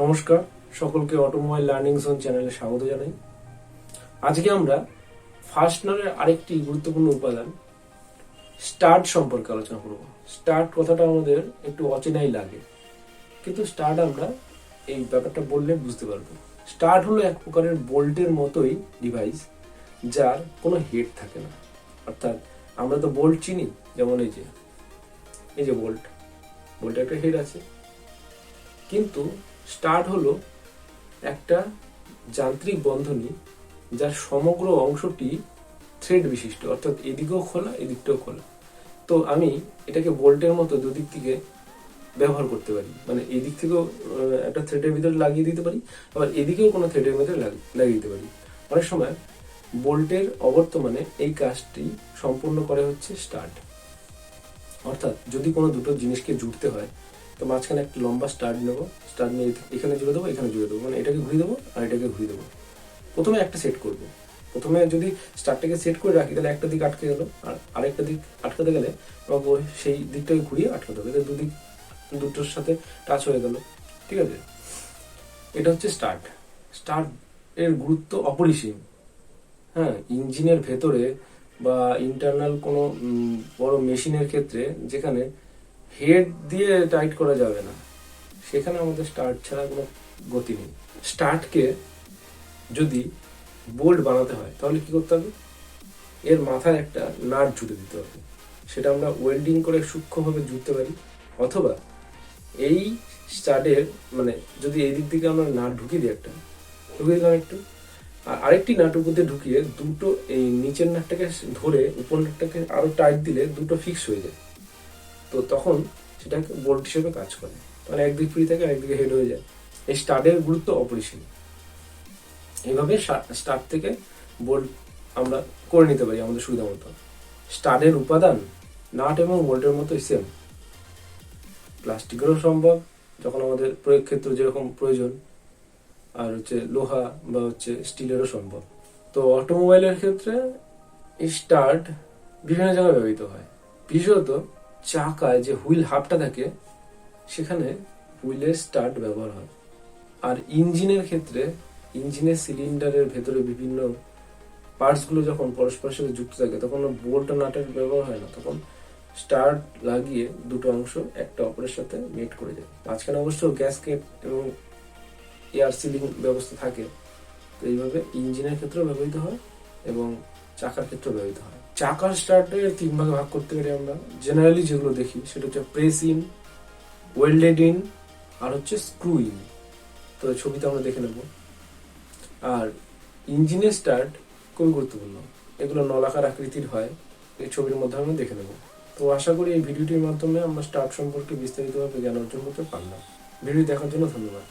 নমস্কার, সকলকে automobile learning zone চ্যানেলে স্বাগত জানাই। আজকে আমরা ফাস্টনারের আরেকটি গুরুত্বপূর্ণ উপাদান স্টাড সম্পর্কে আলোচনা করব। স্টাড কথাটা আমাদের একটু অচেনাই লাগে, কিন্তু স্টাড আমরা এই ব্যাপারটা বললে বুঝতে পারবো। স্টাড হলো এক প্রকারের বোল্টের মতোই ডিভাইস, যার কোনো হেড থাকে না। অর্থাৎ আমরা তো বোল্ট চিনি, যেমন এই যে বোল্টের একটা হেড আছে, কিন্তু স্টাড হলো একটা যান্ত্রিক বন্ধনী যার সমগ্র অংশটি থ্রেড বিশিষ্ট, অর্থাৎ এদিকেও খোলা এদিকটাও খোলা। তো আমি এটাকে বোল্টের মতো দুদিক থেকে ব্যবহার করতে পারি, মানে এদিক থেকেও একটা থ্রেডের ভিতরে লাগিয়ে দিতে পারি, আবার এদিকেও কোনো থ্রেডের মধ্যে লাগিয়ে দিতে পারি। অনেক সময় বোল্টের অবর্তমানে এই কাজটি সম্পূর্ণ করে হচ্ছে স্টাড। অর্থাৎ যদি কোনো দুটো জিনিসকে জুড়তে হয়, তো মাঝখানে একটা লম্বা স্টাড নেবো, স্টাড নিয়ে এখানে জুড়ে দেবো, এখানে জুড়ে দেবো, মানে এটাকে ঘুরিয়ে দেবো আর এটাকে ঘুরিয়ে দেবো। প্রথমে একটা সেট করব। প্রথমে যদি স্টারটাকে সেট করে রাখি, তাহলে একটা দিক আটকে গেল, আর আরেকটা দিক আটকাতে গেলে আমাকে সেই দিকটাকে ঘুরিয়ে আটকাতে হবে, দুদিক দুটোর সাথে টাচ হয়ে গেল। ঠিক আছে, এটা হচ্ছে স্টার্ট। স্টার্ট এর গুরুত্ব অপরিসীম। হ্যাঁ, ইঞ্জিনের ভেতরে বা ইন্টারনাল কোনো বড় মেশিনের ক্ষেত্রে যেখানে হেড দিয়ে টাইট করা যাবে না, সেখানে আমাদের স্টার্ট ছাড়া কোনো গতি নেই। স্টার্টকে যদি বোল্ট বানাতে হয়, তাহলে কি করতে হবে? এর মাথায় একটা নাট জুড়ে দিতে হবে। সেটা আমরা ওয়েল্ডিং করে সূক্ষ্মভাবে জুড়তে পারি, অথবা এই স্টাডের মানে যদি এই দিক থেকে আমরা নাট ঢুকিয়ে দিই, ঢুকিয়ে দিলাম একটু, আর আরেকটি নাট উপর দিয়ে ঢুকিয়ে দুটো এই নিচের নাটটাকে ধরে উপর নাটটাকে আরো টাইট দিলে দুটো ফিক্স হয়ে যায়। তো তখন সেটা বোল্ট হিসেবে কাজ করে, তাহলে একদিক ফ্রি থাকে একদিকে হেড হয়ে যায়। এই স্টাডের গুরুত্ব অপরিসীম। এইভাবে স্টার্ট থেকে বোল্ট আমরা করে নিতে পারি আমাদের সুবিধা মতো। স্টাডের উপাদান নাট এবং বোল্টের মতোই সেম। প্লাস্টিকেরও সম্ভব, যখন আমাদের প্রয়োগ ক্ষেত্র যেরকম প্রয়োজন, আর লোহা বা স্টিলেরও সম্ভব। তো অটোমোবাইলের ক্ষেত্রে স্টার্ট বিভিন্ন জায়গায় ব্যবহৃত হয়। বিশেষত চাকায় যে হুইল হাবটা থাকে, সেখানে হুইলের স্টার্ট ব্যবহার হয়। আর ইঞ্জিনের ক্ষেত্রে ইঞ্জিনের সিলিন্ডারের ভেতরে বিভিন্ন পার্টসগুলো যখন পরস্পরের সাথে যুক্ত থাকে, তখন বোল্ট ও নাটের ব্যবহার হয় না, তখন স্টার্ট লাগিয়ে দুটো অংশ একটা অপরের সাথে মেট করে যায়। মাঝখানে অবশ্য গ্যাসকেট এবং এয়ার সিলিং ব্যবস্থা থাকে। তো এইভাবে ইঞ্জিনের ক্ষেত্রেও ব্যবহৃত হয় এবং চাকার ক্ষেত্রেও ব্যবহৃত হয়। চাকার স্টার্টের তিন ভাগে ভাগ করতে পারি আমরা। জেনারেলি যেগুলো দেখি সেটা হচ্ছে প্রেস ইন, ওয়েল্ডেড ইন, আর স্ক্রু ইন। তো ছবিতে আমরা দেখে নেব। আর ইঞ্জিনের স্টার্ট খুবই গুরুত্বপূর্ণ, এগুলো নলাকার আকৃতির হয়, এই ছবির মধ্যে আমরা দেখে নেব। তো আশা করি এই ভিডিওটির মাধ্যমে আমরা স্টার্ট সম্পর্কে বিস্তারিতভাবে জ্ঞান অর্জন করতে পারলাম। ভিডিও দেখার জন্য ধন্যবাদ।